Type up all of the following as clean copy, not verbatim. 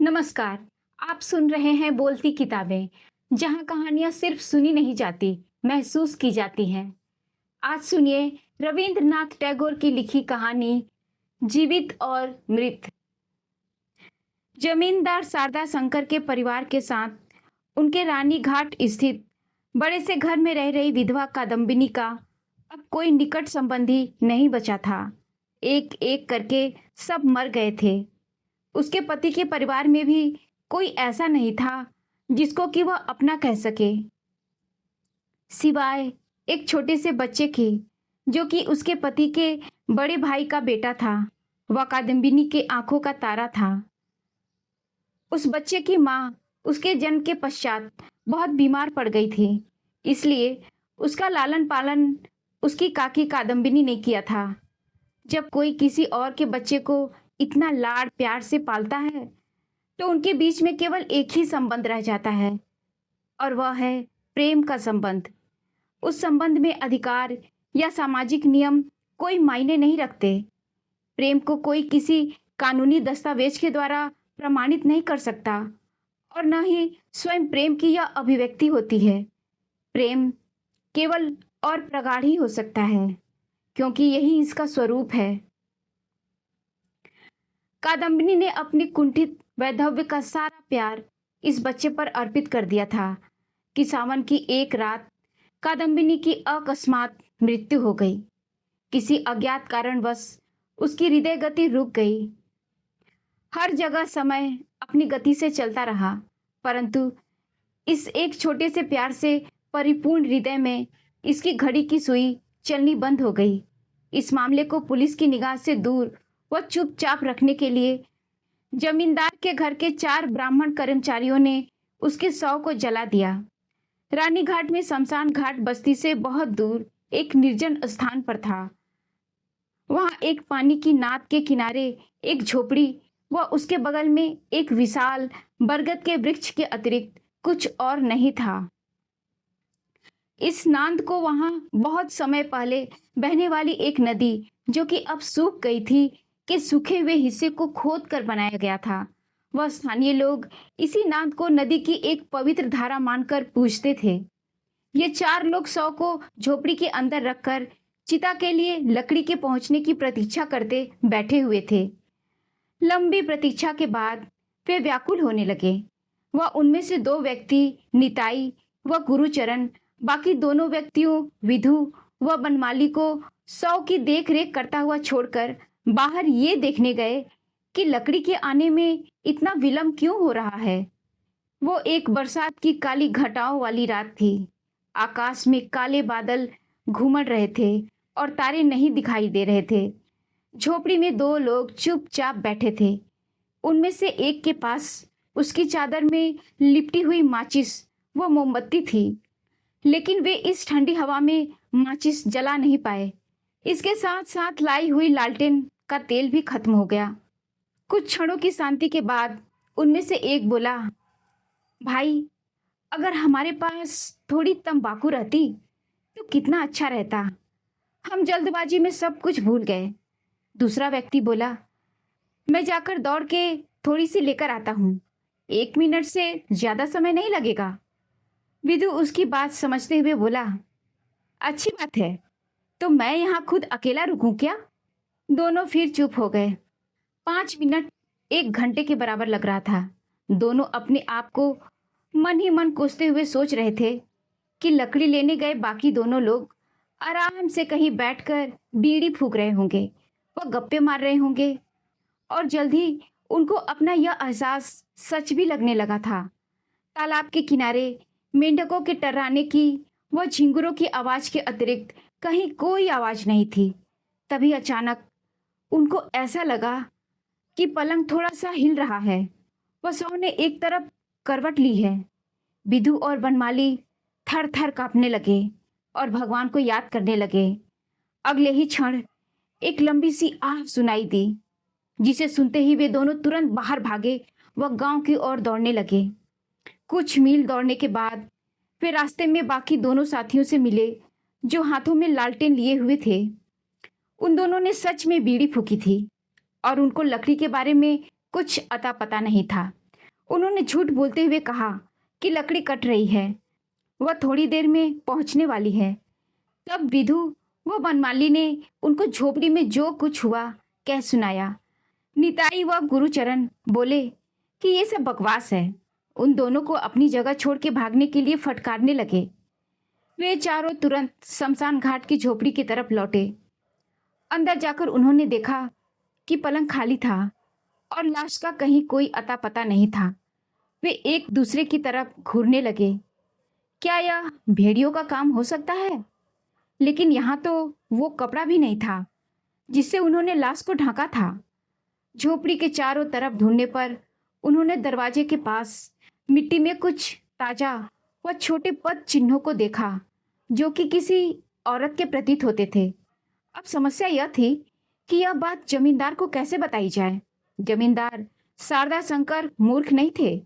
नमस्कार। आप सुन रहे हैं बोलती किताबें, जहां कहानियां सिर्फ सुनी नहीं जाती, महसूस की जाती हैं। आज सुनिए रविंद्रनाथ टैगोर की लिखी कहानी जीवित और मृत। जमींदार शारदा शंकर के परिवार के साथ उनके रानी घाट स्थित बड़े से घर में रह रही विधवा कादम्बिनी का अब कोई निकट संबंधी नहीं बचा था। एक एक करके सब मर गए थे। उसके पति के परिवार में भी कोई ऐसा नहीं था जिसको कि वह अपना कह सके, सिवाय एक छोटे से बच्चे के, जो कि उसके पति के बड़े भाई का बेटा था। वह कादम्बिनी के आंखों का तारा था। उस बच्चे की माँ उसके जन्म के पश्चात बहुत बीमार पड़ गई थी, इसलिए उसका लालन पालन उसकी काकी कादम्बिनी ने किया था। जब कोई किसी और के बच्चे को इतना लाड़ प्यार से पालता है तो उनके बीच में केवल एक ही संबंध रह जाता है, और वह है प्रेम का संबंध। उस संबंध में अधिकार या सामाजिक नियम कोई मायने नहीं रखते। प्रेम को कोई किसी कानूनी दस्तावेज के द्वारा प्रमाणित नहीं कर सकता, और न ही स्वयं प्रेम की यह अभिव्यक्ति होती है। प्रेम केवल और प्रगाढ़ ही हो सकता है, क्योंकि यही इसका स्वरूप है। कादम्बिनी ने अपनी कुंठित वैधव्य का सारा प्यार इस बच्चे पर अर्पित कर दिया था कि सावन की एक रात कादम्बिनी की अकस्मात मृत्यु हो गई। किसी अज्ञात कारणवश उसकी हृदय गति रुक गई। हर जगह समय अपनी गति से चलता रहा, परंतु इस एक छोटे से प्यार से परिपूर्ण हृदय में इसकी घड़ी की सुई चलनी बंद हो गई। इस मामले को पुलिस की निगाह से दूर व चुपचाप रखने के लिए जमींदार के घर के 4 ब्राह्मण कर्मचारियों ने उसके शव को जला दिया। रानी घाट में शमशान घाट बस्ती से बहुत दूर एक निर्जन स्थान पर था। वहां एक पानी की नाद के किनारे एक झोपड़ी व उसके बगल में एक विशाल बरगद के वृक्ष के अतिरिक्त कुछ और नहीं था। इस नांद को वहां बहुत समय पहले बहने वाली एक नदी, जो कि अब सूख गई थी, के सूखे हुए हिस्से को खोद कर बनाया गया था। वह स्थानीय लोग इसी नांद को नदी की एक पवित्र धारा मानकर पूजते थे। ये 4 लोग शव को झोपड़ी के अंदर रखकर चिता के लिए लकड़ी के पहुंचने की प्रतीक्षा करते बैठे हुए थे। लंबी प्रतीक्षा के बाद वे व्याकुल होने लगे। वह उनमें से 2 व्यक्ति, निताई व गुरुचरण, बाकी दोनों व्यक्तियों विधु व बनमाली को शव की देख रेख करता हुआ छोड़कर बाहर ये देखने गए कि लकड़ी के आने में इतना विलंब क्यों हो रहा है। वो एक बरसात की काली घटाओं वाली रात थी। आकाश में काले बादल घूमड़ रहे थे और तारे नहीं दिखाई दे रहे थे। झोपड़ी में 2 लोग चुपचाप बैठे थे। उनमें से एक के पास उसकी चादर में लिपटी हुई माचिस व मोमबत्ती थी, लेकिन वे इस ठंडी हवा में माचिस जला नहीं पाए। इसके साथ साथ लाई हुई लालटेन का तेल भी खत्म हो गया। कुछ क्षणों की शांति के बाद उनमें से एक बोला, भाई, अगर हमारे पास थोड़ी तंबाकू रहती तो कितना अच्छा रहता। हम जल्दबाजी में सब कुछ भूल गए। दूसरा व्यक्ति बोला, मैं जाकर दौड़ के थोड़ी सी लेकर आता हूँ। 1 मिनट से ज्यादा समय नहीं लगेगा। विदु उसकी बात समझते हुए बोला, अच्छी बात है, तो मैं यहाँ खुद अकेला रुकूं क्या? दोनों फिर चुप हो गए। 5 मिनट 1 घंटे के बराबर लग रहा था। दोनों अपने आप को मन ही मन कोसते हुए सोच रहे थे कि लकड़ी लेने गए बाकी दोनों लोग आराम से कहीं बैठकर बीड़ी फूंक रहे होंगे व गप्पे मार रहे होंगे, और जल्द ही उनको अपना यह एहसास सच भी लगने लगा था। तालाब के किनारे मेंढकों के टर्राने की व झिंगुरों की आवाज के अतिरिक्त कहीं कोई आवाज नहीं थी। तभी अचानक उनको ऐसा लगा कि पलंग थोड़ा सा हिल रहा है। वह शव ने एक तरफ करवट ली है। विधु और बनमाली थर थर कांपने लगे और भगवान को याद करने लगे। अगले ही क्षण एक लंबी सी आह सुनाई दी, जिसे सुनते ही वे दोनों तुरंत बाहर भागे व गांव की ओर दौड़ने लगे। कुछ मील दौड़ने के बाद वे रास्ते में बाकी दोनों साथियों से मिले, जो हाथों में लालटेन लिए हुए थे। उन दोनों ने सच में बीड़ी फूकी थी और उनको लकड़ी के बारे में कुछ अता पता नहीं था। उन्होंने झूठ बोलते हुए कहा कि लकड़ी कट रही है, वह थोड़ी देर में पहुंचने वाली है। तब विधु व बनमाली ने उनको झोपड़ी में जो कुछ हुआ कह सुनाया। निताई व गुरुचरण बोले कि ये सब बकवास है। उन दोनों को अपनी जगह छोड़ के भागने के लिए फटकारने लगे। वे चारों तुरंत शमशान घाट की झोपड़ी की तरफ लौटे। अंदर जाकर उन्होंने देखा कि पलंग खाली था और लाश का कहीं कोई अता पता नहीं था। वे एक दूसरे की तरफ घूरने लगे। क्या यह भेड़ियों का काम हो सकता है? लेकिन यहाँ तो वो कपड़ा भी नहीं था जिससे उन्होंने लाश को ढका था। झोपड़ी के चारों तरफ ढूंढने पर उन्होंने दरवाजे के पास मिट्टी में कुछ ताजा व छोटे पद चिन्हों को देखा जो कि किसी औरत के प्रतीत होते थे। अब समस्या यह थी कि यह बात जमींदार को कैसे बताई जाए। जमींदार शारदा शंकर मूर्ख नहीं थे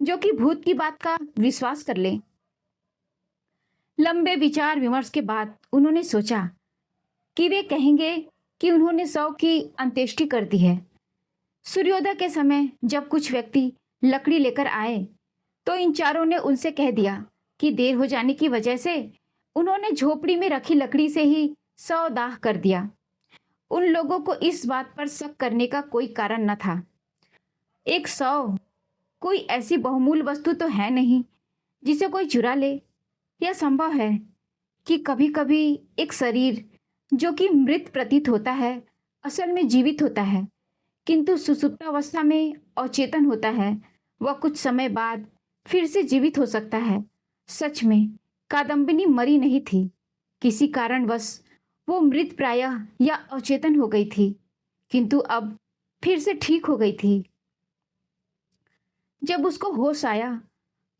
जो कि भूत की बात का विश्वास कर ले। लंबे विचार विमर्श के बाद उन्होंने सोचा कि वे कहेंगे कि उन्होंने शव की अंत्येष्टि कर दी है। सूर्योदय के समय जब कुछ व्यक्ति लकड़ी लेकर आए तो इन चारों ने उनसे कह दिया कि देर हो जाने की वजह से उन्होंने झोपड़ी में रखी लकड़ी से ही शव दाह कर दिया। उन लोगों को इस बात पर शक करने का कोई कारण न था। एक शव कोई ऐसी बहुमूल्य वस्तु तो है नहीं जिसे कोई चुरा ले। यह संभव है कि कभी कभी एक शरीर जो कि मृत प्रतीत होता है असल में जीवित होता है, किंतु सुसुप्तावस्था में अचेतन होता है। वह कुछ समय बाद फिर से जीवित हो सकता है। सच में कादम्बिनी मरी नहीं थी। किसी कारणवश वो मृत प्रायः या अचेतन हो गई थी, किंतु अब फिर से ठीक हो गई थी। जब उसको होश आया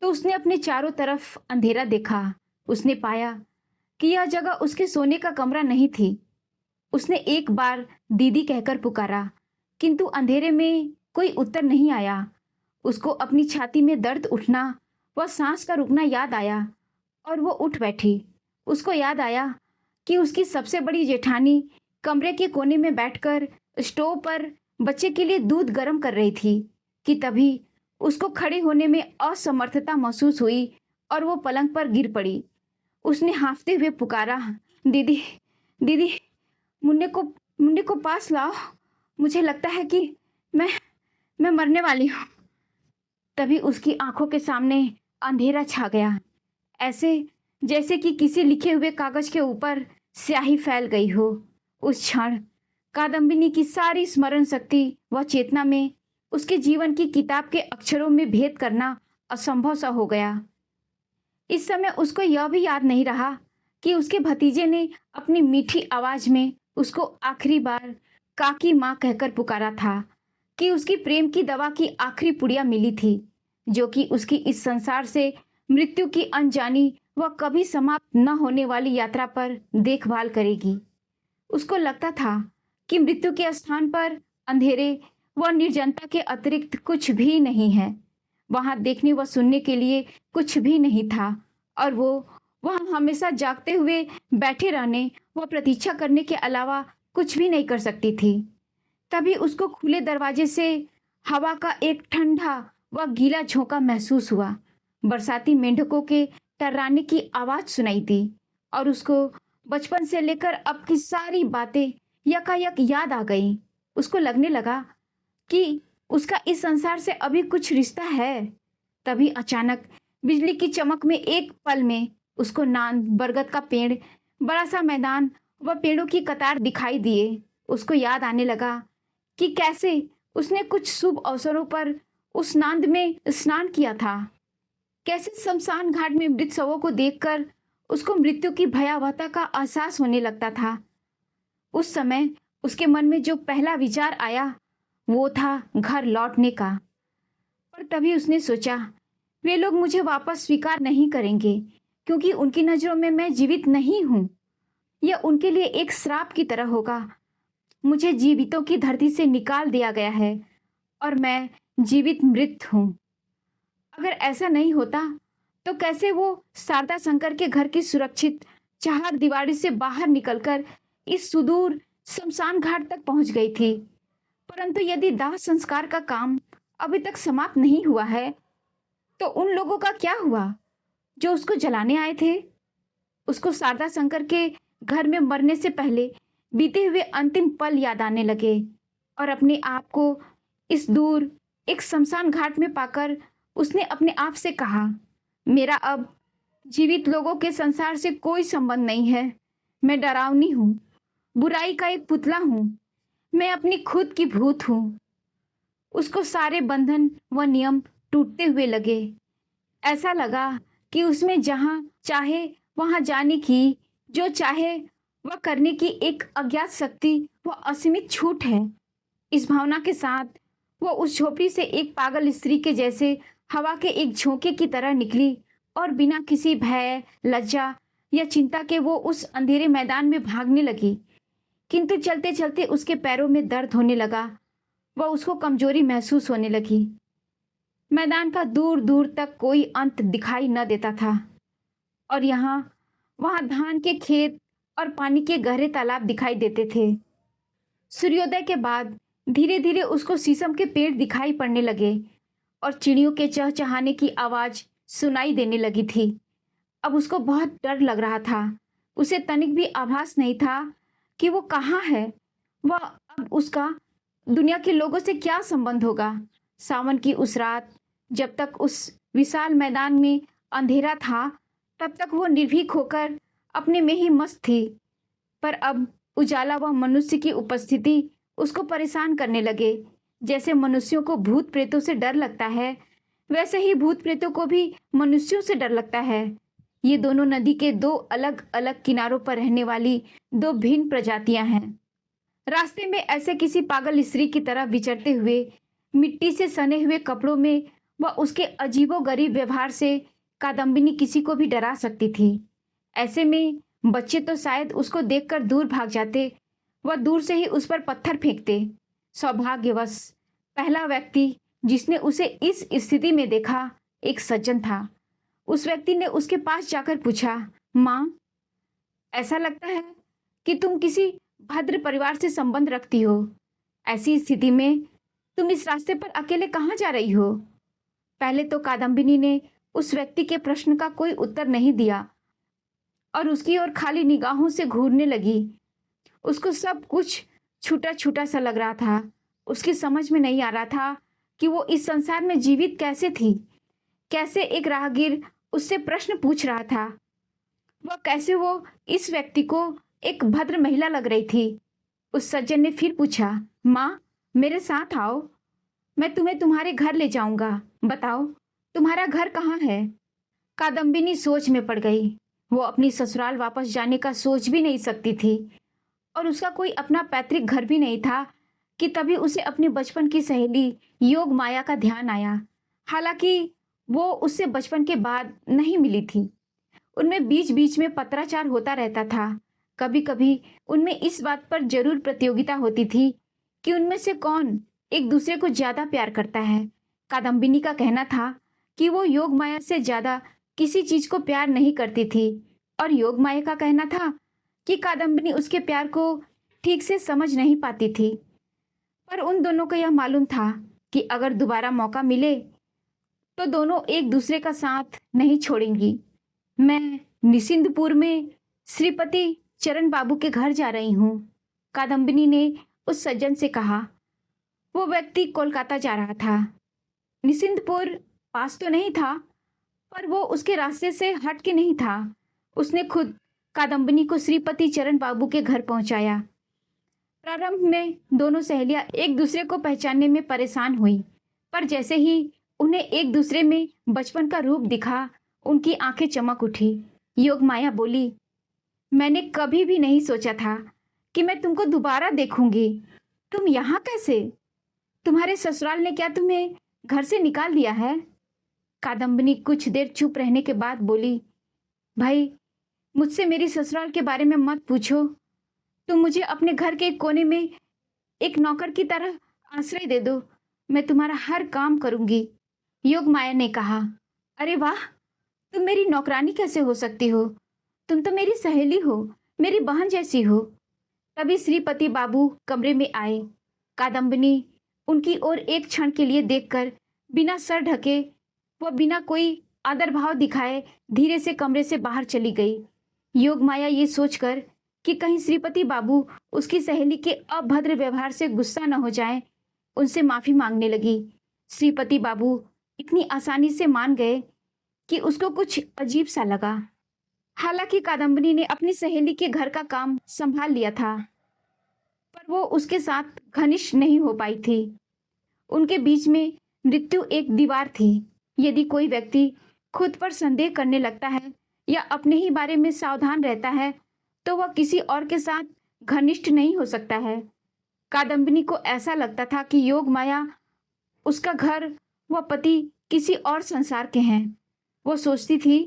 तो उसने अपने चारों तरफ अंधेरा देखा। उसने पाया कि यह जगह उसके सोने का कमरा नहीं थी। उसने एक बार दीदी कहकर पुकारा, किंतु अंधेरे में कोई उत्तर नहीं आया। उसको अपनी छाती में दर्द उठना व सांस का रुकना याद आया और वो उठ बैठी। उसको याद आया कि उसकी सबसे बड़ी जेठानी कमरे के कोने में बैठकर स्टोव पर बच्चे के लिए दूध गर्म कर रही थी कि तभी उसको खड़े होने में असमर्थता महसूस हुई और वो पलंग पर गिर पड़ी। उसने हाँफते हुए पुकारा, दीदी दीदी, मुन्ने को पास लाओ। मुझे लगता है कि मैं मरने वाली हूँ। तभी उसकी आंखों के सामने अंधेरा छा गया, ऐसे जैसे कि किसी लिखे हुए कागज के ऊपर स्याही फैल गई हो। उस क्षण कादम्बिनी की सारी स्मरण शक्ति व चेतना में उसके जीवन की किताब के अक्षरों में भेद करना असंभव सा हो गया। इस समय उसको यह भी याद नहीं रहा कि उसके भतीजे ने अपनी मीठी आवाज में उसको आखिरी बार काकी माँ कहकर पुकारा था, कि उसकी प्रेम की दवा की आखिरी पुड़िया मिली थी जो कि उसकी इस संसार से मृत्यु की अनजानी व कभी समाप्त न होने वाली यात्रा पर देखभाल करेगी। उसको लगता था कि मृत्यु के स्थान पर अंधेरे व निर्जनता के अतिरिक्त कुछ भी नहीं है। वहां देखने व सुनने के लिए कुछ भी नहीं था और वो वहां हमेशा जागते हुए बैठे रहने व प्रतीक्षा करने के अलावा कुछ भी नहीं कर सकती थी। तभी उसको खुले दरवाजे से हवा का एक ठंडा व गीला झोंका महसूस हुआ। बरसाती मेंढकों के टर्राने की आवाज सुनाई दी और उसको बचपन से लेकर अब की सारी बातें यकायक याद आ गई। उसको लगने लगा कि उसका इस संसार से अभी कुछ रिश्ता है। तभी अचानक बिजली की चमक में एक पल में उसको नांद, बरगद का पेड़, बड़ा सा मैदान व पेड़ों की कतार दिखाई दिए। उसको याद आने लगा कि कैसे उसने कुछ शुभ अवसरों पर उस नांद में स्नान किया था, कैसे शमशान घाट में मृत शवों को देखकर उसको मृत्यु की भयावहता का एहसास होने लगता था। उस समय उसके मन में जो पहला विचार आया वो था घर लौटने का। पर तभी उसने सोचा, वे लोग मुझे वापस स्वीकार नहीं करेंगे क्योंकि उनकी नजरों में मैं जीवित नहीं हूं। यह उनके लिए एक श्राप की तरह होगा। मुझे जीवितों की धरती से निकाल दिया गया है और मैं जीवित मृत हूं। अगर ऐसा नहीं होता तो कैसे वो शारदा शंकर के घर की सुरक्षित चार दीवारी से बाहर निकलकर इस सुदूर शमशान घाट तक पहुंच गई थी। परंतु यदि दाह संस्कार का काम अभी तक समाप्त नहीं हुआ है, तो उन लोगों का क्या हुआ जो उसको जलाने आए थे? उसको शारदा शंकर के घर में मरने से पहले बीते हुए अंतिम पल याद आने लगे और अपने आप को इस दूर एक शमशान घाट में पाकर उसने अपने आप से कहा, मेरा अब जीवित लोगों के संसार से कोई संबंध नहीं है। मैं डरावनी हूँ, बुराई का एक पुतला हूँ, मैं अपनी खुद की भूत हूँ। उसको सारे बंधन व नियम टूटते हुए लगे। ऐसा लगा कि उसमें जहाँ चाहे वहां जाने की, जो चाहे वह करने की एक अज्ञात शक्ति व असीमित छूट है। इस भावना के साथ वह उस झोपड़ी से एक पागल स्त्री के जैसे हवा के एक झोंके की तरह निकली और बिना किसी भय, लज्जा या चिंता के वो उस अंधेरे मैदान में भागने लगी। किंतु चलते चलते उसके पैरों में दर्द होने लगा व उसको कमजोरी महसूस होने लगी। मैदान का दूर दूर तक कोई अंत दिखाई न देता था और यहाँ वहाँ धान के खेत और पानी के गहरे तालाब दिखाई देते थे। सूर्योदय के बाद धीरे धीरे उसको शीशम के पेड़ दिखाई पड़ने लगे और चिड़ियों के चहचहाने की आवाज सुनाई देने लगी थी। अब उसको बहुत डर लग रहा था। उसे तनिक भी आभास नहीं था कि वो कहाँ है। वह अब उसका दुनिया के लोगों से क्या संबंध होगा। सावन की उस रात जब तक उस विशाल मैदान में अंधेरा था, तब तक वो निर्भीक होकर अपने में ही मस्त थी। पर अब उजाला व मनुष्य की उपस्थिति उसको परेशान करने लगे। जैसे मनुष्यों को भूत प्रेतों से डर लगता है, वैसे ही भूत प्रेतों को भी मनुष्यों से डर लगता है। ये दोनों नदी के दो अलग अलग किनारों पर रहने वाली दो भिन्न प्रजातियां हैं। रास्ते में ऐसे किसी पागल स्त्री की तरह विचरते हुए, मिट्टी से सने हुए कपड़ों में व उसके अजीबोगरीब व्यवहार से कादम्बिनी किसी को भी डरा सकती थी। ऐसे में बच्चे तो शायद उसको देखकर दूर भाग जाते व दूर से ही उस पर पत्थर फेंकते। सौभाग्यवश पहला व्यक्ति जिसने उसे इस स्थिति में देखा एक सज्जन था। उस व्यक्ति ने उसके पास जाकर पूछा, माँ, ऐसा लगता है कि तुम किसी भद्र परिवार से संबंध रखती हो। ऐसी स्थिति में तुम इस रास्ते पर अकेले कहाँ जा रही हो? पहले तो कादम्बिनी ने उस व्यक्ति के प्रश्न का कोई उत्तर नहीं दिया और उसकी ओर खाली निगाहों से घूरने लगी। उसको सब कुछ छूटा छूटा सा लग रहा था। उसकी समझ में नहीं आ रहा था कि वो इस संसार में जीवित कैसे थी। कैसे एक राहगीर उससे प्रश्न पूछ रहा था, वह कैसे वो इस व्यक्ति को एक भद्र महिला लग रही थी। उस सज्जन ने फिर पूछा, माँ, मेरे साथ आओ, मैं तुम्हें तुम्हारे घर ले जाऊंगा। बताओ, तुम्हारा घर कहाँ है? कादम्बिनी सोच में पड़ गई। वो अपनी ससुराल वापस जाने का सोच भी नहीं सकती थी और उसका कोई अपना पैतृक घर भी नहीं था कि तभी उसे अपने बचपन की सहेली योग माया का ध्यान आया। हालांकि वो उससे बचपन के बाद नहीं मिली थी। उनमें बीच बीच में पत्राचार होता रहता था। कभी कभी उनमें इस बात पर जरूर प्रतियोगिता होती थी कि उनमें से कौन एक दूसरे को ज्यादा प्यार करता है। कादम्बिनी का कहना था कि वो योग माया से ज्यादा किसी चीज को प्यार नहीं करती थी और योग माया का कहना था कि कादम्बिनी उसके प्यार को ठीक से समझ नहीं पाती थी। पर उन दोनों को यह मालूम था कि अगर दोबारा मौका मिले तो दोनों एक दूसरे का साथ नहीं छोड़ेंगी। मैं निसिंदपुर में श्रीपति चरण बाबू के घर जा रही हूँ, कादम्बिनी ने उस सज्जन से कहा। वो व्यक्ति कोलकाता जा रहा था। निसिंदपुर पास तो नहीं था, पर वो उसके रास्ते से हट के नहीं था। उसने खुद कादम्बिनी को श्रीपति चरण बाबू के घर पहुंचाया। प्रारंभ में दोनों सहेलियां एक दूसरे को पहचानने में परेशान हुई, पर जैसे ही उन्हें एक दूसरे में बचपन का रूप दिखा, उनकी आंखें चमक उठी। योग माया बोली, मैंने कभी भी नहीं सोचा था कि मैं तुमको दोबारा देखूंगी। तुम यहाँ कैसे? तुम्हारे ससुराल ने क्या तुम्हें घर से निकाल दिया है? कादम्बिनी कुछ देर चुप रहने के बाद बोली, भाई, मुझसे मेरी ससुराल के बारे में मत पूछो। तुम मुझे अपने घर के एक कोने में एक नौकर की तरह आश्रय दे दो, मैं तुम्हारा हर काम करूंगी। योग माया ने कहा, अरे वाह, तुम मेरी नौकरानी कैसे हो सकती हो? तुम तो मेरी सहेली हो, मेरी बहन जैसी हो। तभी श्रीपति बाबू कमरे में आए। कादम्बिनी उनकी ओर एक क्षण के लिए देखकर बिना सर ढके वह बिना कोई आदर भाव दिखाए धीरे से कमरे से बाहर चली गई। योगमाया ये सोचकर कि कहीं श्रीपति बाबू उसकी सहेली के अभद्र व्यवहार से गुस्सा न हो जाए, उनसे माफी मांगने लगी। श्रीपति बाबू इतनी आसानी से मान गए कि उसको कुछ अजीब सा लगा। हालांकि कादम्बिनी ने अपनी सहेली के घर का काम संभाल लिया था, पर वो उसके साथ घनिष्ठ नहीं हो पाई थी। उनके बीच में मृत्यु एक दीवार थी। यदि कोई व्यक्ति खुद पर संदेह करने लगता है या अपने ही बारे में सावधान रहता है तो वह किसी और के साथ घनिष्ठ नहीं हो सकता है। कादम्बिनी को ऐसा लगता था कि योगमाया, उसका घर, वह पति किसी और संसार के हैं। वो सोचती थी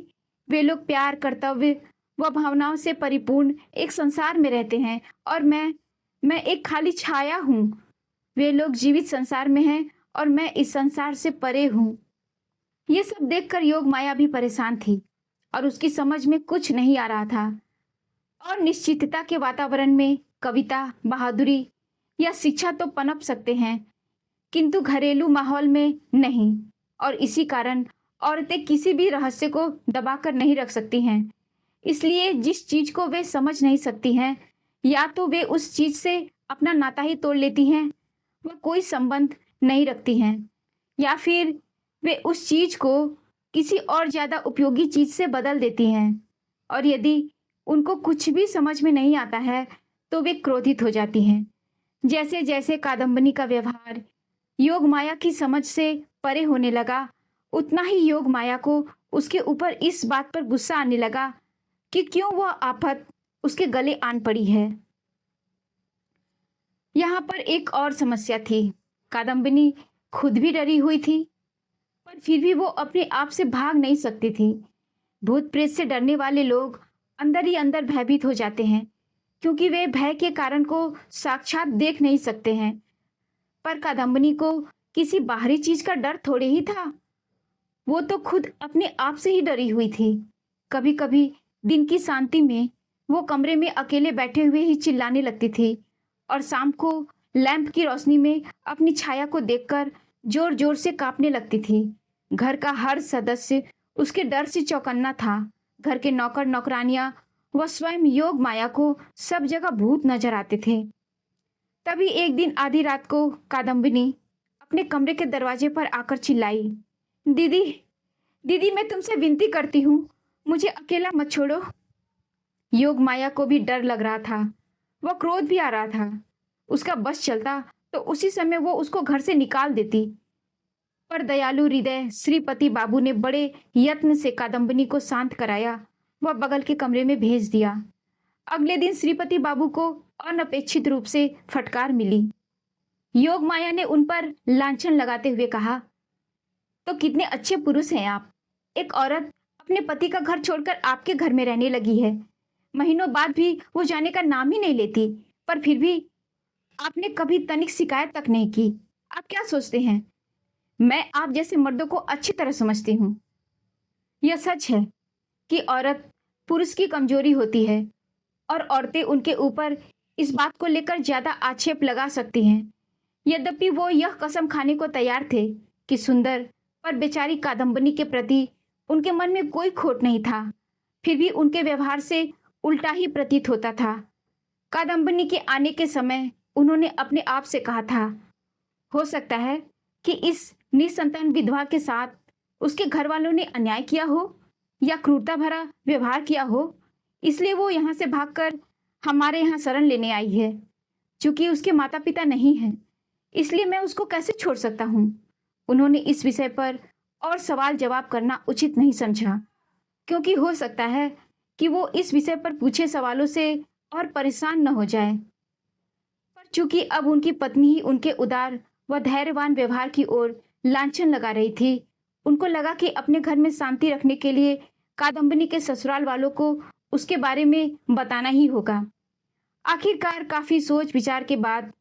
वे लोग प्यार, कर्तव्य व भावनाओं से परिपूर्ण एक संसार में रहते हैं और मैं एक खाली छाया हूँ। वे लोग जीवित संसार में हैं और मैं इस संसार से परे हूँ। ये सब देखकर योगमाया भी परेशान थी और उसकी समझ में कुछ नहीं आ रहा था। और निश्चितता के वातावरण में कविता, बहादुरी या शिक्षा तो पनप सकते हैं, किंतु घरेलू माहौल में नहीं। और इसी कारण औरतें किसी भी रहस्य को दबाकर नहीं रख सकती हैं। इसलिए जिस चीज को वे समझ नहीं सकती हैं, या तो वे उस चीज से अपना नाता ही तोड़ लेती हैं, वह कोई संबंध नहीं रखती हैं, या फिर वे उस चीज को किसी और ज्यादा उपयोगी चीज से बदल देती हैं। और यदि उनको कुछ भी समझ में नहीं आता है तो वे क्रोधित हो जाती हैं। जैसे जैसे कादम्बिनी का व्यवहार योगमाया की समझ से परे होने लगा, उतना ही योगमाया को उसके ऊपर इस बात पर गुस्सा आने लगा कि क्यों वह आफत उसके गले आन पड़ी है। यहाँ पर एक और समस्या थी। कादम्बिनी खुद भी डरी हुई थी, पर फिर भी वो अपने आप से भाग नहीं सकती थी। भूत प्रेत से डरने वाले लोग अंदर ही अंदर भयभीत हो जाते हैं, क्योंकि वे भय के कारण को साक्षात देख नहीं सकते हैं। पर कादम्बिनी को किसी बाहरी चीज का डर थोड़े ही था। वो तो खुद अपने आप से ही डरी हुई थी। कभी कभी दिन की शांति में वो कमरे में अकेले बैठे हुए ही चिल्लाने लगती थी, और शाम को लैंप की रोशनी में अपनी छाया को देखकर जोर जोर से कांपने लगती थी। घर का हर सदस्य उसके डर से चौकन्ना था। घर के नौकर नौकरानियां व स्वयं योगमाया को सब जगह भूत नजर आते थे। तभी एक दिन आधी रात को कादम्बिनी अपने कमरे के दरवाजे पर आकर चिल्लाई, दीदी, दीदी, मैं तुमसे विनती करती हूँ, मुझे अकेला मत छोड़ो। योगमाया को भी डर लग रहा था, वह क्रोध भी आ रहा था। उसका बस चलता तो उसी समय वो उसको घर से निकाल देती, पर दयालु हृदय श्रीपति बाबू ने बड़े यत्न से कादम्बिनी को शांत कराया व बगल के कमरे में भेज दिया। अगले दिन श्रीपति बाबू को अनपेक्षित रूप से फटकार मिली। योगमाया ने उन पर लांछन लगाते हुए कहा, तो कितने अच्छे पुरुष हैं आप। एक औरत अपने पति का घर छोड़कर आपके घर में रहने लगी है। महीनों बाद भी वो जाने का नाम ही नहीं लेती, पर फिर भी आपने कभी तनिक शिकायत तक नहीं की। आप क्या सोचते हैं? मैं आप जैसे मर्दों को अच्छी तरह समझती हूँ। यह सच है कि औरत पुरुष की कमजोरी होती है और औरतें उनके ऊपर इस बात को लेकर ज्यादा आक्षेप लगा सकती हैं। यद्यपि वो यह कसम खाने को तैयार थे कि सुंदर पर बेचारी कादम्बिनी के प्रति उनके मन में कोई खोट नहीं था, फिर भी उनके व्यवहार से उल्टा ही प्रतीत होता था। कादम्बिनी के आने के समय उन्होंने अपने आप से कहा था, हो सकता है कि इस निसंतान विधवा के साथ उसके घर वालों ने अन्याय किया हो या क्रूरता भरा व्यवहार किया हो, इसलिए वो यहाँ से भागकर हमारे यहाँ शरण लेने आई है। चूंकि उसके माता पिता नहीं हैं, इसलिए मैं उसको कैसे छोड़ सकता हूँ। उन्होंने इस विषय पर और सवाल जवाब करना उचित नहीं समझा, क्योंकि हो सकता है कि वो इस विषय पर पूछे सवालों से और परेशान न हो जाए। पर चूंकि अब उनकी पत्नी ही उनके उदार व धैर्यवान व्यवहार की ओर लांछन लगा रही थी, उनको लगा कि अपने घर में शांति रखने के लिए कादम्बिनी के ससुराल वालों को उसके बारे में बताना ही होगा। आखिरकार काफी सोच विचार के बाद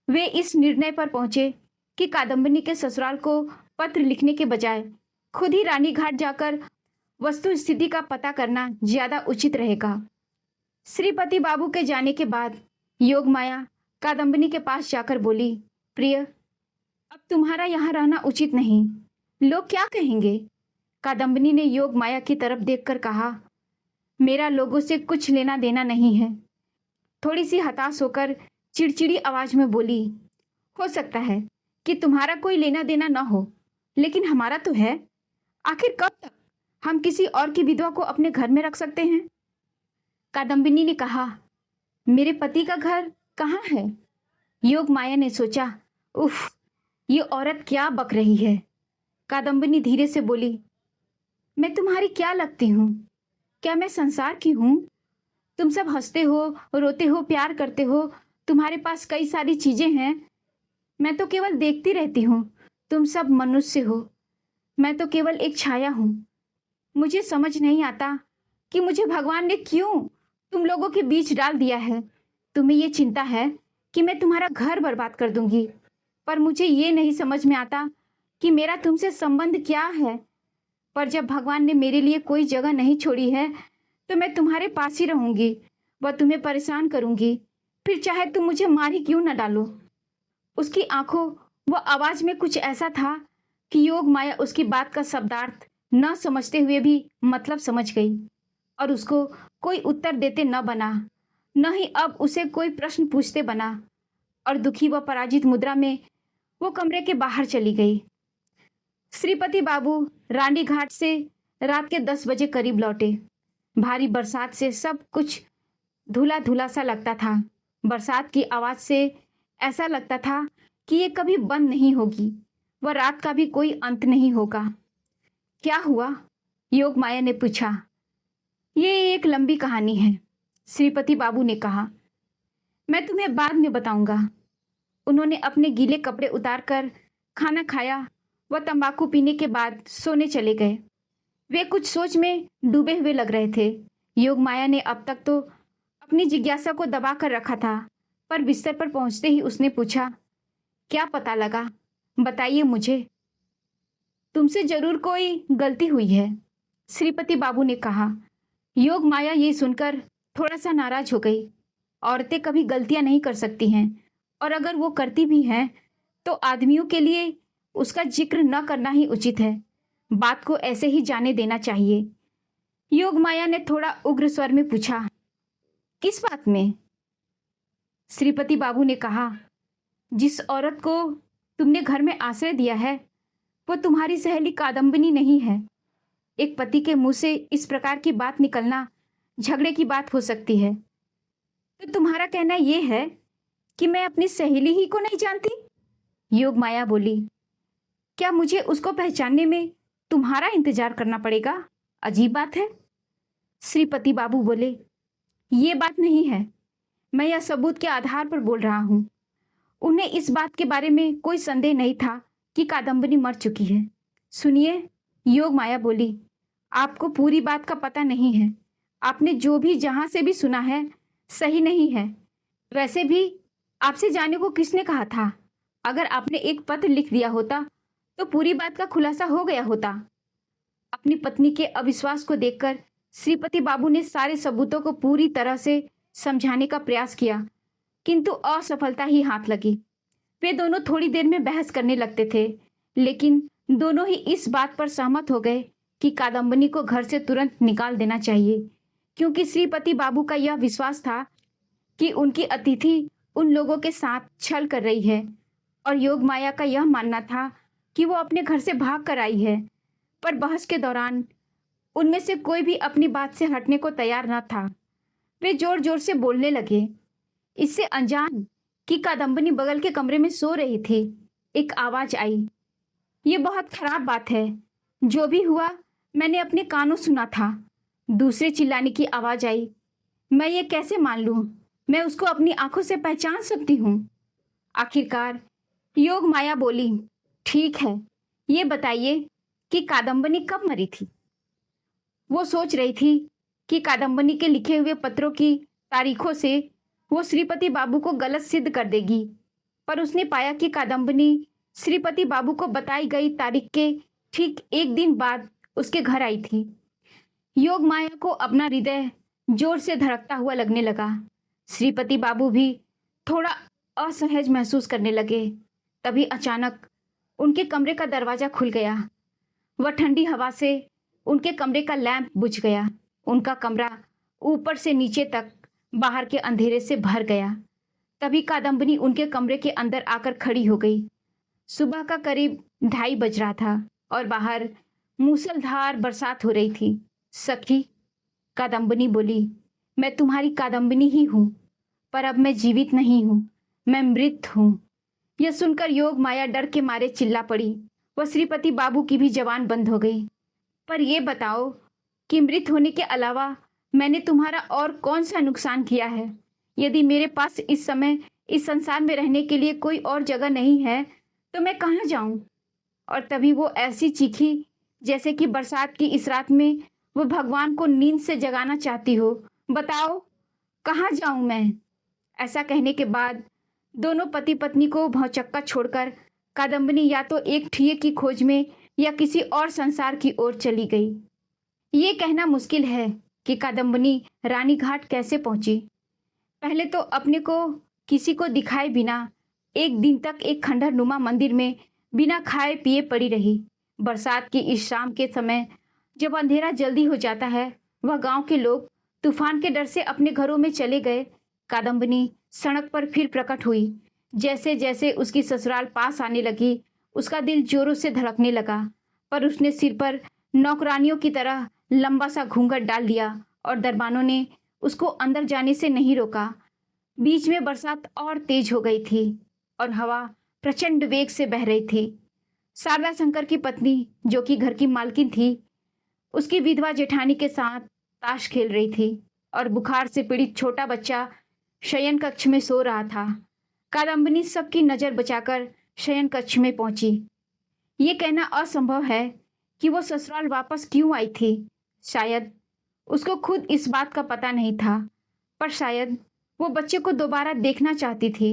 वे इस निर्णय पर पहुंचे कि कादम्बिनी के ससुराल को पत्र लिखने के बजाय खुद ही रानीघाट जाकर वस्तु स्थिति का पता करना ज्यादा उचित रहेगा। श्रीपति बाबू के जाने के बाद योगमाया कादम्बिनी के पास जाकर बोली, प्रिय, अब तुम्हारा यहाँ रहना उचित नहीं। लोग क्या कहेंगे? कादम्बिनी ने योग माया की तरफ देखकर कहा। मेरा लोगों से कुछ लेना देना नहीं है। थोड़ी सी हताश होकर चिड़चिड़ी आवाज में बोली। हो सकता है कि तुम्हारा कोई लेना देना ना हो, लेकिन हमारा तो है। आखिर कब तक हम किसी और की विधवा को अपने घर में रख सकते हैं? कादम्बिनी ने कहा। मेरे पति का घर कहाँ है? योग माया ने सोचा, उफ, ये औरत क्या बक रही है। कादम्बिनी धीरे से बोली, मैं तुम्हारी क्या लगती हूँ? क्या मैं संसार की हूँ? तुम सब हंसते हो, रोते हो, प्यार करते हो, तुम्हारे पास कई सारी चीजें हैं। मैं तो केवल देखती रहती हूँ। तुम सब मनुष्य हो, मैं तो केवल एक छाया हूँ। मुझे समझ नहीं आता कि मुझे भगवान ने क्यों तुम लोगों के बीच डाल दिया है। तुम्हें ये चिंता है कि मैं तुम्हारा घर बर्बाद कर दूंगी, पर मुझे ये नहीं समझ में आता कि मेरा तुमसे संबंध क्या है। पर जब भगवान ने मेरे लिए कोई जगह नहीं छोड़ी है, तो मैं तुम्हारे पास ही रहूंगी व तुम्हें परेशान करूंगी, फिर चाहे तुम मुझे मार ही क्यों न डालो। उसकी आंखों व आवाज में कुछ ऐसा था कि योग माया उसकी बात का शब्दार्थ न समझते हुए भी मतलब समझ गई और उसको कोई उत्तर देते न बना, न ही अब उसे कोई प्रश्न पूछते बना, और दुखी व पराजित मुद्रा में वो कमरे के बाहर चली गई। श्रीपति बाबू रानी घाट से रात के 10 बजे करीब लौटे। भारी बरसात से सब कुछ धुला धुला सा लगता था। बरसात की आवाज से ऐसा लगता था कि ये कभी बंद नहीं होगी व रात का भी कोई अंत नहीं होगा। क्या हुआ? योग माया ने पूछा। ये एक लंबी कहानी है, श्रीपति बाबू ने कहा। मैं तुम्हें बाद में बताऊंगा। उन्होंने अपने गीले कपड़े उतारकर खाना खाया व तंबाकू पीने के बाद सोने चले गए। वे कुछ सोच में डूबे हुए लग रहे थे। योग माया ने अब तक तो अपनी जिज्ञासा को दबा कर रखा था, पर बिस्तर पर पहुंचते ही उसने पूछा, क्या पता लगा? बताइए मुझे। तुमसे जरूर कोई गलती हुई है, श्रीपति बाबू ने कहा। योग माया ये सुनकर थोड़ा सा नाराज हो गई। औरतें कभी गलतियां नहीं कर सकती हैं, और अगर वो करती भी हैं तो आदमियों के लिए उसका जिक्र न करना ही उचित है। बात को ऐसे ही जाने देना चाहिए। योग माया ने थोड़ा उग्र स्वर में पूछा, किस बात में? श्रीपति बाबू ने कहा, जिस औरत को तुमने घर में आश्रय दिया है वो तुम्हारी सहेली कादम्बिनी नहीं है। एक पति के मुंह से इस प्रकार की बात निकलना झगड़े की बात हो सकती है। तो तुम्हारा कहना यह है कि मैं अपनी सहेली ही को नहीं जानती? योग माया बोली। क्या मुझे उसको पहचानने में तुम्हारा इंतजार करना पड़ेगा? अजीब बात है। श्रीपति बाबू बोले, ये बात नहीं है। मैं यह सबूत के आधार पर बोल रहा हूं। उन्हें इस बात के बारे में कोई संदेह नहीं था कि कादम्बिनी मर चुकी है। सुनिए, योग माया बोली, आपको पूरी बात का पता नहीं है। आपने जो भी जहां से भी सुना है सही नहीं है। वैसे भी आपसे जाने को किसने कहा था? अगर आपने एक पत्र लिख दिया होता तो पूरी बात का खुलासा हो गया होता। अपनी पत्नी के अविश्वास को देखकर श्रीपति बाबू ने सारे सबूतों को पूरी तरह से समझाने का प्रयास किया, किंतु असफलता ही हाथ लगी। वे दोनों थोड़ी देर में बहस करने लगते थे, लेकिन दोनों ही इस बात पर सहमत हो गए कि कादम्बिनी को घर से तुरंत निकाल देना चाहिए, क्योंकि श्रीपति बाबू का यह विश्वास था कि उनकी अतिथि उन लोगों के साथ छल कर रही है, और योग माया का यह मानना था कि वो अपने घर से भाग कर आई है। पर बहस के दौरान उनमें से कोई भी अपनी बात से हटने को तैयार न था। वे जोर जोर से बोलने लगे, इससे अनजान कि कादम्बिनी बगल के कमरे में सो रही थी। एक आवाज आई, ये बहुत खराब बात है। जो भी हुआ मैंने अपने कानों सुना था। दूसरे चिल्लाने की आवाज आई, मैं ये कैसे मान लूं? मैं उसको अपनी आंखों से पहचान सकती हूँ। आखिरकार योग माया बोली, ठीक है, ये बताइए कि कादम्बिनी कब मरी थी? वो सोच रही थी कि कादम्बिनी के लिखे हुए पत्रों की तारीखों से वो श्रीपति बाबू को गलत सिद्ध कर देगी, पर उसने पाया कि कादम्बिनी श्रीपति बाबू को बताई गई तारीख के ठीक एक दिन बाद उसके घर आई थी। योग माया को अपना हृदय जोर से धड़कता हुआ लगने लगा। श्रीपति बाबू भी थोड़ा असहज महसूस करने लगे। तभी अचानक उनके कमरे का दरवाजा खुल गया। वह ठंडी हवा से उनके कमरे का लैंप बुझ गया। उनका कमरा ऊपर से नीचे तक बाहर के अंधेरे से भर गया। तभी कादम्बिनी उनके कमरे के अंदर आकर खड़ी हो गई। सुबह का करीब 2:30 बज रहा था और बाहर मूसलधार बरसात हो रही थी। सखी, कादम्बिनी बोली, मैं तुम्हारी कादम्बिनी ही हूँ, पर अब मैं जीवित नहीं हूँ, मैं मृत हूँ। यह सुनकर योग माया डर के मारे चिल्ला पड़ी। वह श्रीपति बाबू की भी जबान बंद हो गई। पर यह बताओ कि मृत होने के अलावा मैंने तुम्हारा और कौन सा नुकसान किया है? यदि मेरे पास इस समय इस संसार में रहने के लिए कोई और जगह नहीं है तो मैं कहाँ जाऊं? और तभी वो ऐसी चीखी जैसे कि बरसात की इस रात में वो भगवान को नींद से जगाना चाहती हो। बताओ, कहाँ जाऊं मैं? ऐसा कहने के बाद दोनों पति पत्नी को भौचक्का छोड़कर कादम्बिनी या तो एक ठिये की खोज में या किसी और संसार की ओर चली गई। ये कहना मुश्किल है कि कादम्बिनी रानीघाट कैसे पहुंची। पहले तो अपने को किसी को दिखाए बिना एक दिन तक एक खंडहर नुमा मंदिर में बिना खाए पिए पड़ी रही। बरसात की इस शाम के समय जब अंधेरा जल्दी हो जाता है, वह गांव के लोग तूफान के डर से अपने घरों में चले गए। कादम्बिनी सड़क पर फिर प्रकट हुई। जैसे जैसे उसकी ससुराल पास आने लगी, उसका दिल जोरों से धड़कने लगा। पर उसने सिर पर नौकरानियों की तरह लंबा सा घूंघट डाल लिया और दरबानों ने उसको अंदर जाने से नहीं रोका। बीच में बरसात और तेज हो गई थी और हवा प्रचंड वेग से बह रही थी। शारदा शंकर की पत्नी, जो कि घर की मालकिन थी, उसकी विधवा जेठानी के साथ ताश खेल रही थी और बुखार से पीड़ित छोटा बच्चा शयन कक्ष में सो रहा था। कादम्बिनी सबकी नज़र बचाकर शयन कक्ष में पहुंची। ये कहना असंभव है कि वो ससुराल वापस क्यों आई थी। शायद उसको खुद इस बात का पता नहीं था, पर शायद वो बच्चे को दोबारा देखना चाहती थी।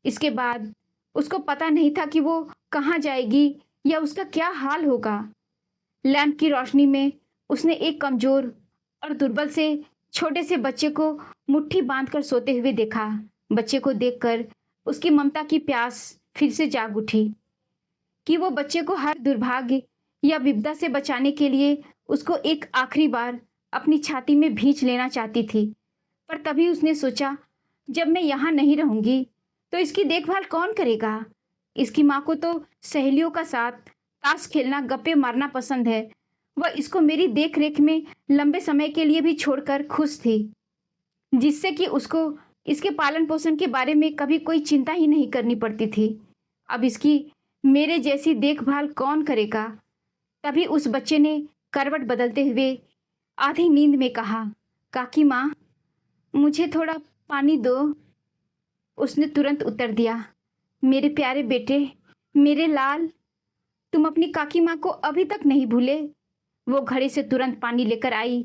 इसके बाद उसको पता नहीं था कि वो कहाँ जाएगी या उसका क्या हाल होगा। लैंप की रोशनी में उसने एक कमजोर और दुर्बल से छोटे से बच्चे को मुट्ठी बांधकर सोते हुए देखा। बच्चे को देखकर उसकी ममता की प्यास फिर से जाग उठी कि वो बच्चे को हर दुर्भाग्य या विपदा से बचाने के लिए उसको एक आखिरी बार अपनी छाती में भींच लेना चाहती थी। पर तभी उसने सोचा, जब मैं यहाँ नहीं रहूंगी तो इसकी देखभाल कौन करेगा? इसकी माँ को तो सहेलियों का साथ ताश खेलना, गप्पे मारना पसंद है। वह इसको मेरी देख रेख में लंबे समय के लिए भी छोड़कर खुश थी, जिससे कि उसको इसके पालन पोषण के बारे में कभी कोई चिंता ही नहीं करनी पड़ती थी। अब इसकी मेरे जैसी देखभाल कौन करेगा? तभी उस बच्चे ने करवट बदलते हुए आधी नींद में कहा, काकी माँ, मुझे थोड़ा पानी दो। उसने तुरंत उत्तर दिया, मेरे प्यारे बेटे, मेरे लाल, तुम अपनी काकी माँ को अभी तक नहीं भूले? वो घड़े से तुरंत पानी लेकर आई।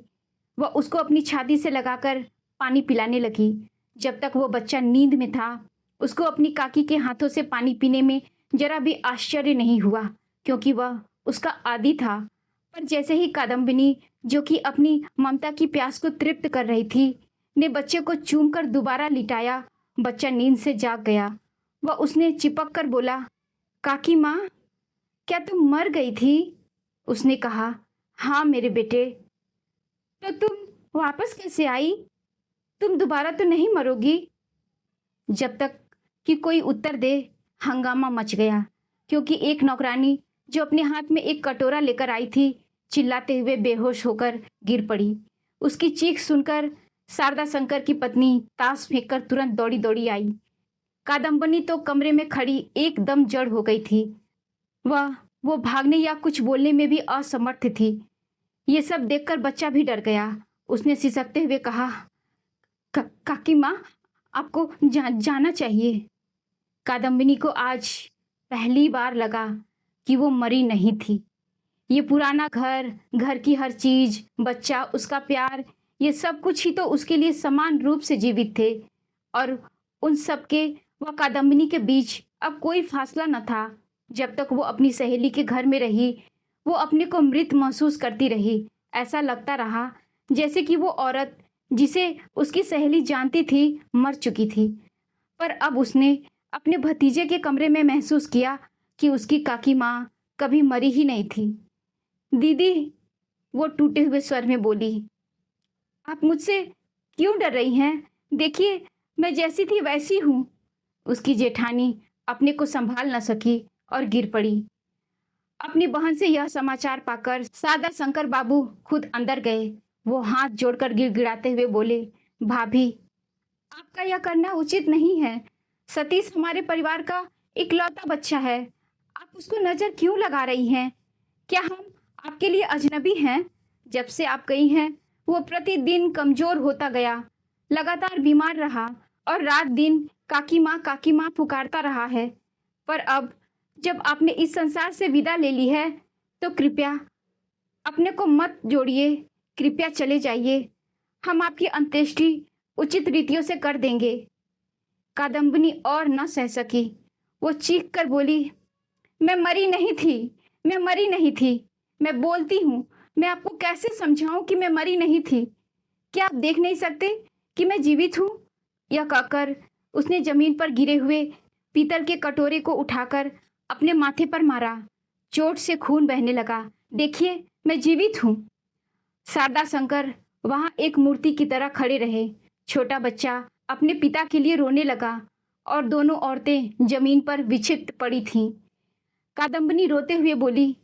वह उसको अपनी छाती से लगाकर पानी पिलाने लगी। जब तक वो बच्चा नींद में था, उसको अपनी काकी के हाथों से पानी पीने में जरा भी आश्चर्य नहीं हुआ, क्योंकि वह उसका आदी था। पर जैसे ही कादम्बिनी, जो कि अपनी ममता की प्यास को तृप्त कर रही थी, ने बच्चे को चूमकर दोबारा लिटाया, बच्चा नींद से जाग गया। वह उसने चिपक कर बोला, काकी माँ, क्या तुम मर गई थी? उसने कहा, हाँ मेरे बेटे। तो तुम वापस कैसे आई? तुम दोबारा तो नहीं मरोगी? जब तक कि कोई उत्तर दे, हंगामा मच गया, क्योंकि एक नौकरानी जो अपने हाथ में एक कटोरा लेकर आई थी, चिल्लाते हुए बेहोश होकर गिर पड़ी। उसकी चीख सुनकर शारदा शंकर की पत्नी ताश फेंककर तुरंत दौड़ी दौड़ी आई। कादम्बिनी तो कमरे में खड़ी एकदम जड़ हो गई थी। वो भागने या कुछ बोलने में भी असमर्थ थी। ये सब देखकर बच्चा भी डर गया। उसने सिसकते हुए कहा, काकी माँ, आपको जाना चाहिए। कादम्बिनी को आज पहली बार लगा कि वो मरी नहीं थी। ये पुराना घर, घर की हर चीज, बच्चा, उसका प्यार, ये सब कुछ ही तो उसके लिए समान रूप से जीवित थे। और उन सब के व कादम्बिनी के बीच अब कोई फासला न था। जब तक वो अपनी सहेली के घर में रही, वो अपने को मृत महसूस करती रही। ऐसा लगता रहा जैसे कि वो औरत जिसे उसकी सहेली जानती थी, मर चुकी थी। पर अब उसने अपने भतीजे के कमरे में महसूस किया कि उसकी काकी माँ कभी मरी ही नहीं थी। दीदी, वो टूटे हुए स्वर में बोली, आप मुझसे क्यों डर रही हैं? देखिए, मैं जैसी थी वैसी हूँ। उसकी जेठानी अपने को संभाल न सकी और गिर पड़ी। अपनी बहन से यह समाचार पाकर सादा शंकर बाबू खुद अंदर गए। वो हाथ जोड़कर गिड़गिड़ाते हुए बोले, भाभी, आपका यह करना उचित नहीं है। सतीश हमारे परिवार का इकलौता बच्चा है। आप उसको नजर क्यों लगा रही हैं? क्या हम आपके लिए अजनबी हैं? जब से आप गई हैं, वो प्रतिदिन कमजोर होता गया, लगातार बीमार रहा और रात दिन काकी माँ पुकारता रहा है। पर अब जब आपने इस संसार से विदा ले ली है, तो कृपया अपने को मत जोड़िए, कृपया चले जाइए। हम आपकी अंत्येष्टि उचित रीतियों से कर देंगे। कादम्बिनी और न सह सकी। वो चीख कर बोली, मैं मरी नहीं थी, मैं मरी नहीं थी। मैं बोलती हूँ, मैं आपको कैसे समझाऊं कि मैं मरी नहीं थी? क्या आप देख नहीं सकते कि मैं जीवित हूँ? यह कहकर उसने जमीन पर गिरे हुए पीतल के कटोरे को उठाकर अपने माथे पर मारा। चोट से खून बहने लगा। देखिए, मैं जीवित हूँ। शारदा शंकर वहां एक मूर्ति की तरह खड़े रहे। छोटा बच्चा अपने पिता के लिए रोने लगा और दोनों औरतें जमीन पर विक्षिप्त पड़ी थीं। कादम्बिनी रोते हुए बोली,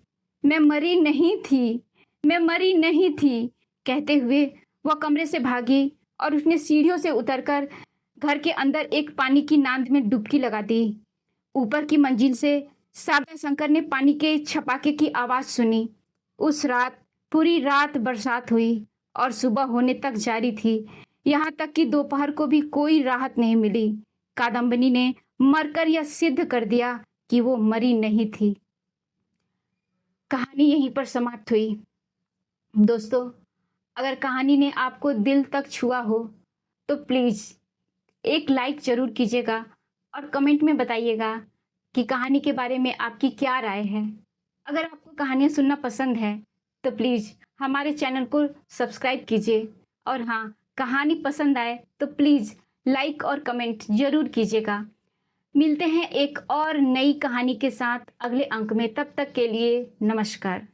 मैं मरी नहीं थी, मैं मरी नहीं थी। कहते हुए वह कमरे से भागी और उसने सीढ़ियों से उतरकर घर के अंदर एक पानी की नांद में डुबकी लगा दी। ऊपर की मंजिल से शारदा शंकर ने पानी के छपाके की आवाज सुनी। उस रात पूरी रात बरसात हुई और सुबह होने तक जारी थी। यहाँ तक कि दोपहर को भी कोई राहत नहीं मिली। कादम्बिनी ने मरकर यह सिद्ध कर दिया कि वो मरी नहीं थी। कहानी यहीं पर समाप्त हुई। दोस्तों, अगर कहानी ने आपको दिल तक छुआ हो तो प्लीज़ एक लाइक ज़रूर कीजिएगा और कमेंट में बताइएगा कि कहानी के बारे में आपकी क्या राय है। अगर आपको कहानियाँ सुनना पसंद है तो प्लीज़ हमारे चैनल को सब्सक्राइब कीजिए और हाँ, कहानी पसंद आए तो प्लीज़ लाइक और कमेंट ज़रूर कीजिएगा। मिलते हैं एक और नई कहानी के साथ अगले अंक में। तब तक के लिए नमस्कार।